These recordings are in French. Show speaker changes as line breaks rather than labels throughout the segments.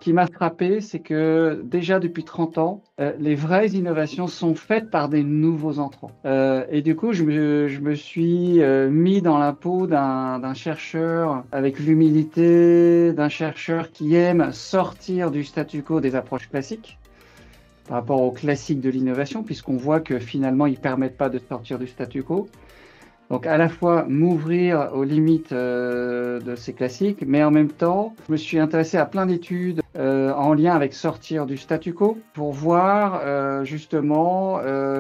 qui m'a frappé, c'est que déjà depuis 30 ans, les vraies innovations sont faites par des nouveaux entrants. Et du coup, je me suis mis dans la peau d'un chercheur avec l'humilité d'un chercheur qui aime sortir du statu quo des approches classiques par rapport aux classiques de l'innovation, puisqu'on voit que finalement, ils ne permettent pas de sortir du statu quo. Donc à la fois m'ouvrir aux limites de ces classiques, mais en même temps, je me suis intéressé à plein d'études en lien avec sortir du statu quo pour voir justement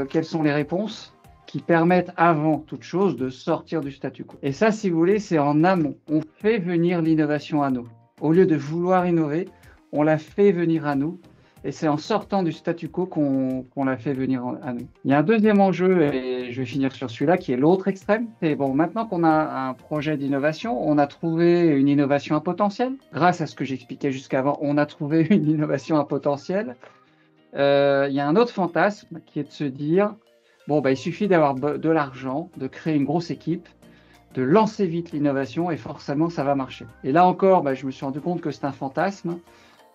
quelles sont les réponses qui permettent avant toute chose de sortir du statu quo. Et ça, si vous voulez, c'est en amont. On fait venir l'innovation à nous. Au lieu de vouloir innover, on la fait venir à nous. Et c'est en sortant du statu quo qu'on la fait venir à nous. Il y a un deuxième enjeu, et je vais finir sur celui-là, qui est l'autre extrême. C'est bon, maintenant qu'on a un projet d'innovation, on a trouvé une innovation à potentiel. Grâce à ce que j'expliquais jusqu'avant, on a trouvé une innovation à potentiel. Il y a un autre fantasme qui est de se dire, bon, il suffit d'avoir de l'argent, de créer une grosse équipe, de lancer vite l'innovation, et forcément, ça va marcher. Et là encore, je me suis rendu compte que c'est un fantasme.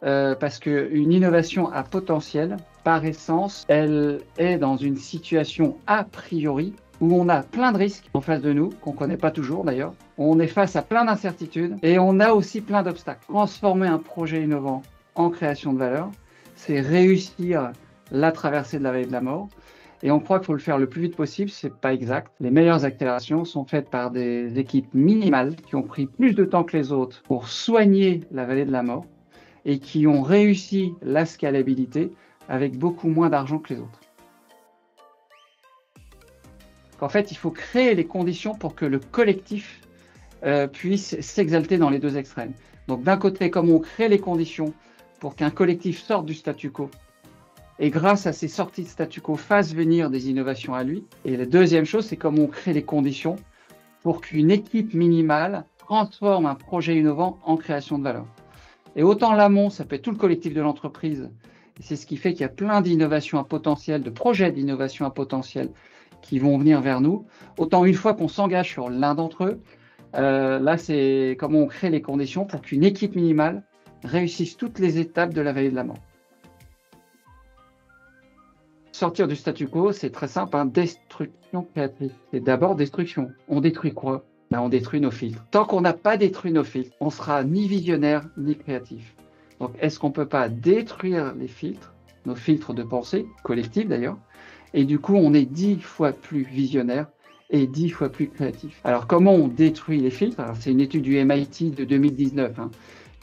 Parce qu'une innovation à potentiel, par essence, elle est dans une situation a priori où on a plein de risques en face de nous, qu'on ne connaît pas toujours d'ailleurs. On est face à plein d'incertitudes et on a aussi plein d'obstacles. Transformer un projet innovant en création de valeur, c'est réussir la traversée de la vallée de la mort. Et on croit qu'il faut le faire le plus vite possible, c'est pas exact. Les meilleures accélérations sont faites par des équipes minimales qui ont pris plus de temps que les autres pour soigner la vallée de la mort et qui ont réussi la scalabilité avec beaucoup moins d'argent que les autres. En fait, il faut créer les conditions pour que le collectif puisse s'exalter dans les deux extrêmes. Donc d'un côté, comme on crée les conditions pour qu'un collectif sorte du statu quo, et grâce à ces sorties de statu quo, fasse venir des innovations à lui. Et la deuxième chose, c'est comme on crée les conditions pour qu'une équipe minimale transforme un projet innovant en création de valeur. Et autant l'amont, ça peut être tout le collectif de l'entreprise. C'est ce qui fait qu'il y a plein d'innovations à potentiel, de projets d'innovation à potentiel qui vont venir vers nous. Autant une fois qu'on s'engage sur l'un d'entre eux, là, c'est comment on crée les conditions pour qu'une équipe minimale réussisse toutes les étapes de la vallée de la mort. Sortir du statu quo, c'est très simple, destruction créatrice. C'est d'abord destruction. On détruit quoi ? On détruit nos filtres. Tant qu'on n'a pas détruit nos filtres, on sera ni visionnaire ni créatif. Donc, est-ce qu'on ne peut pas détruire les filtres, nos filtres de pensée, collectifs d'ailleurs, et du coup, on est 10 fois plus visionnaire et 10 fois plus créatif. Alors, comment on détruit les filtres ? C'est une étude du MIT de 2019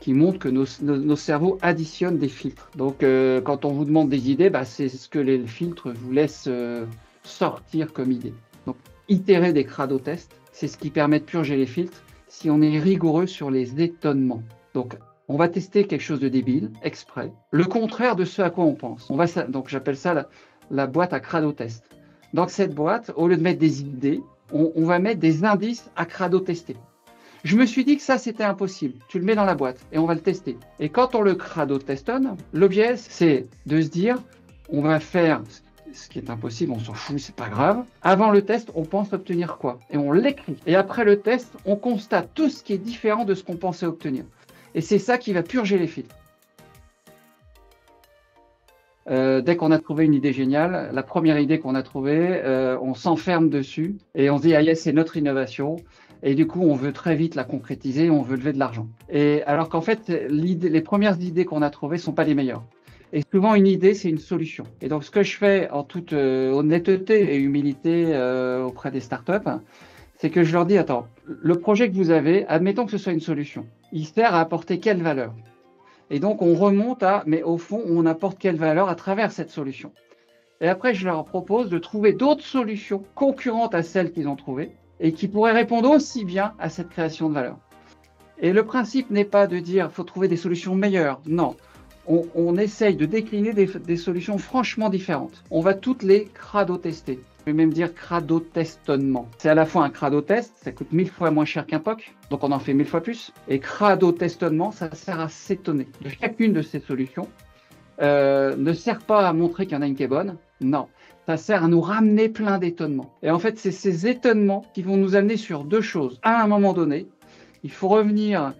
qui montre que nos cerveaux additionnent des filtres. Donc, quand on vous demande des idées, c'est ce que les filtres vous laissent sortir comme idée. Donc, itérer des crado-tests, c'est ce qui permet de purger les filtres si on est rigoureux sur les étonnements. Donc, on va tester quelque chose de débile, exprès, le contraire de ce à quoi on pense. Donc, j'appelle ça la boîte à crado-test. Dans cette boîte, au lieu de mettre des idées, on va mettre des indices à crado-tester. Je me suis dit que ça, c'était impossible. Tu le mets dans la boîte et on va le tester. Et quand on le crado-testonne, l'objet, c'est de se dire, on va faire ce qui est impossible, on s'en fout, c'est pas grave. Avant le test, on pense obtenir quoi? Et on l'écrit. Et après le test, on constate tout ce qui est différent de ce qu'on pensait obtenir. Et c'est ça qui va purger les filtres. Dès qu'on a trouvé une idée géniale, la première idée qu'on a trouvée, on s'enferme dessus et on se dit, ah yes, c'est notre innovation. Et du coup, on veut très vite la concrétiser, on veut lever de l'argent. Et alors qu'en fait, les premières idées qu'on a trouvées sont pas les meilleures. Et souvent, une idée, c'est une solution. Et donc, ce que je fais en toute honnêteté et humilité auprès des startups, c'est que je leur dis, attends, le projet que vous avez, admettons que ce soit une solution, il sert à apporter quelle valeur? Et donc, on remonte à, mais au fond, on apporte quelle valeur à travers cette solution? Et après, je leur propose de trouver d'autres solutions concurrentes à celles qu'ils ont trouvées et qui pourraient répondre aussi bien à cette création de valeur. Et le principe n'est pas de dire qu'il faut trouver des solutions meilleures. Non, on essaye de décliner des solutions franchement différentes. On va toutes les crado-tester. Je vais même dire crado-testonnement. C'est à la fois un crado-test, ça coûte 1000 fois moins cher qu'un POC, donc on en fait 1000 fois plus. Et crado-testonnement, ça sert à s'étonner de chacune de ces solutions. Ne sert pas à montrer qu'il y en a une qui est bonne, non. Ça sert à nous ramener plein d'étonnements. Et en fait, c'est ces étonnements qui vont nous amener sur deux choses. À un moment donné, il faut revenir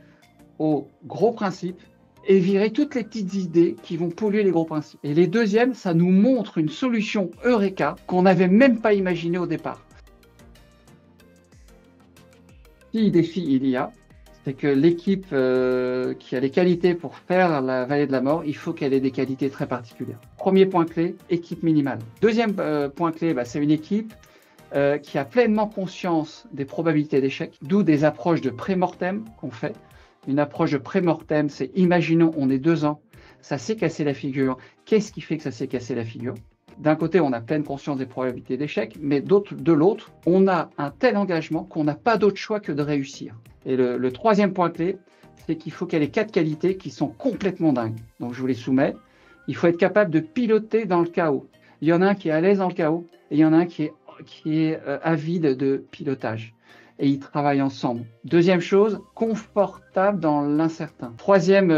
au gros principe et virer toutes les petites idées qui vont polluer les gros principes. Et les deuxièmes, ça nous montre une solution Eureka qu'on n'avait même pas imaginée au départ. Si défi il y a, c'est que l'équipe qui a les qualités pour faire la vallée de la mort, il faut qu'elle ait des qualités très particulières. Premier point clé, équipe minimale. Deuxième point clé, c'est une équipe qui a pleinement conscience des probabilités d'échec, d'où des approches de pré-mortem qu'on fait. Une approche de pré-mortem, c'est imaginons on est 2 ans, ça s'est cassé la figure. Qu'est-ce qui fait que ça s'est cassé la figure? D'un côté, on a pleine conscience des probabilités d'échec, mais de l'autre, on a un tel engagement qu'on n'a pas d'autre choix que de réussir. Et le troisième point clé, c'est qu'il faut qu'elle ait 4 qualités qui sont complètement dingues. Donc je vous les soumets. Il faut être capable de piloter dans le chaos. Il y en a un qui est à l'aise dans le chaos et il y en a un qui est avide de pilotage. Et ils travaillent ensemble. Deuxième chose, confortable dans l'incertain. Troisième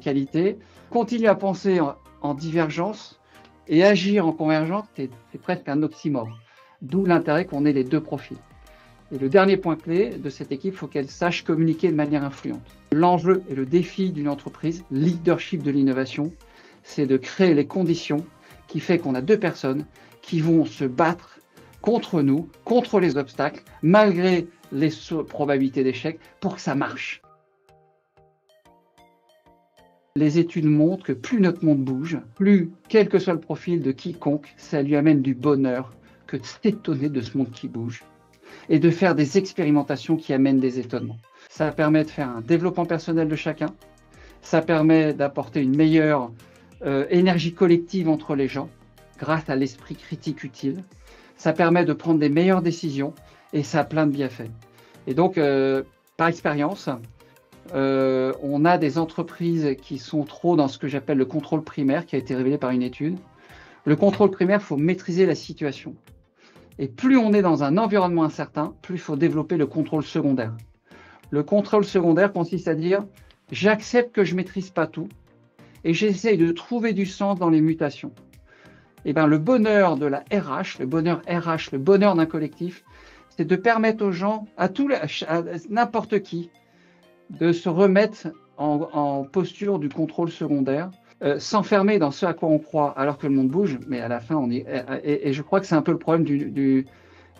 qualité, continue à penser en divergence et agir en convergence, c'est presque un oxymore. D'où l'intérêt qu'on ait les deux profils. Et le dernier point clé de cette équipe, il faut qu'elle sache communiquer de manière influente. L'enjeu et le défi d'une entreprise, leadership de l'innovation, c'est de créer les conditions qui fait qu'on a 2 personnes qui vont se battre contre nous, contre les obstacles, malgré les probabilités d'échec, pour que ça marche. Les études montrent que plus notre monde bouge, plus, quel que soit le profil de quiconque, ça lui amène du bonheur que de s'étonner de ce monde qui bouge et de faire des expérimentations qui amènent des étonnements. Ça permet de faire un développement personnel de chacun, ça permet d'apporter une meilleure énergie collective entre les gens grâce à l'esprit critique utile, ça permet de prendre des meilleures décisions et ça a plein de bienfaits. Et donc, par expérience, on a des entreprises qui sont trop dans ce que j'appelle le contrôle primaire qui a été révélé par une étude. Le contrôle primaire, il faut maîtriser la situation. Et plus on est dans un environnement incertain, plus il faut développer le contrôle secondaire. Le contrôle secondaire consiste à dire « j'accepte que je ne maîtrise pas tout et j'essaye de trouver du sens dans les mutations ». Et bien, le bonheur de la RH, le bonheur d'un collectif, c'est de permettre aux gens, à n'importe qui, de se remettre en posture du contrôle secondaire, s'enfermer dans ce à quoi on croit alors que le monde bouge, mais à la fin, on est. Et je crois que c'est un peu le problème de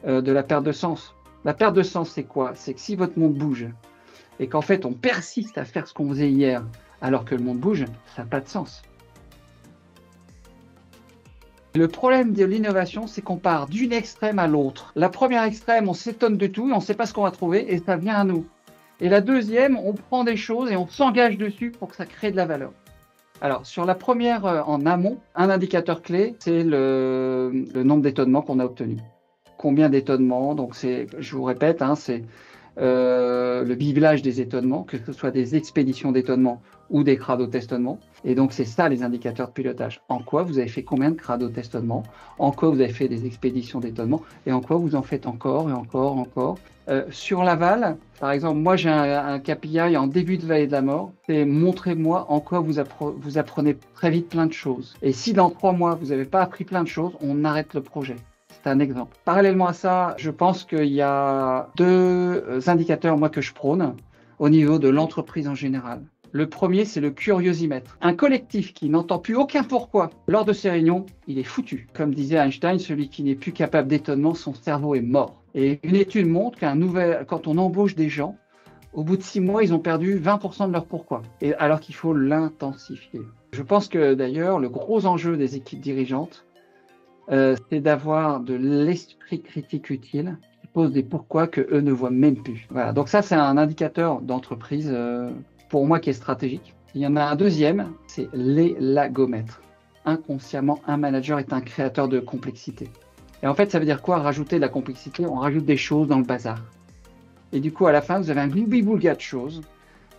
la perte de sens. La perte de sens, c'est quoi? C'est que si votre monde bouge et qu'en fait, on persiste à faire ce qu'on faisait hier alors que le monde bouge, ça n'a pas de sens. Le problème de l'innovation, c'est qu'on part d'une extrême à l'autre. La première extrême, on s'étonne de tout et on ne sait pas ce qu'on va trouver et ça vient à nous. Et la deuxième, on prend des choses et on s'engage dessus pour que ça crée de la valeur. Alors, sur la première, en amont, un indicateur clé, c'est le nombre d'étonnements qu'on a obtenus. Combien d'étonnements? Donc, je vous répète, c'est le biblage des étonnements, que ce soit des expéditions d'étonnement ou des cradotestonnements. Et donc, c'est ça les indicateurs de pilotage. En quoi vous avez fait combien de cradotestonnements? En quoi vous avez fait des expéditions d'étonnement? Et en quoi vous en faites encore et encore? Sur l'aval, par exemple, moi j'ai un KPI en début de vallée de la mort, c'est montrez-moi en quoi vous apprenez très vite plein de choses. Et si dans 3 mois vous n'avez pas appris plein de choses, on arrête le projet. C'est un exemple. Parallèlement à ça, je pense qu'il y a 2 indicateurs moi que je prône au niveau de l'entreprise en général. Le premier, c'est le curiosimètre. Un collectif qui n'entend plus aucun pourquoi lors de ces réunions, il est foutu. Comme disait Einstein, celui qui n'est plus capable d'étonnement, son cerveau est mort. Et une étude montre quand on embauche des gens, au bout de 6 mois, ils ont perdu 20% de leur pourquoi, alors qu'il faut l'intensifier. Je pense que d'ailleurs, le gros enjeu des équipes dirigeantes, c'est d'avoir de l'esprit critique utile qui pose des pourquoi que eux ne voient même plus. Voilà. Donc ça, c'est un indicateur d'entreprise pour moi qui est stratégique. Il y en a un deuxième, c'est l'élagomètre. Inconsciemment, un manager est un créateur de complexité. Et en fait, ça veut dire quoi? Rajouter de la complexité, on rajoute des choses dans le bazar. Et du coup, à la fin, vous avez un gloubi-boulga de choses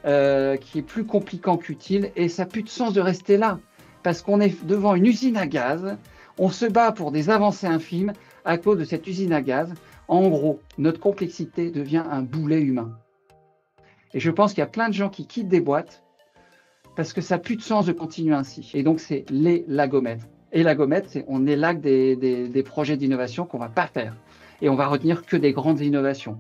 qui est plus compliquant qu'utile et ça n'a plus de sens de rester là parce qu'on est devant une usine à gaz, on se bat pour des avancées infimes à cause de cette usine à gaz. En gros, notre complexité devient un boulet humain. Et je pense qu'il y a plein de gens qui quittent des boîtes parce que ça n'a plus de sens de continuer ainsi. Et donc, c'est l'élagomètre. Élagomètre, c'est on élague des projets d'innovation qu'on ne va pas faire. Et on va retenir que des grandes innovations.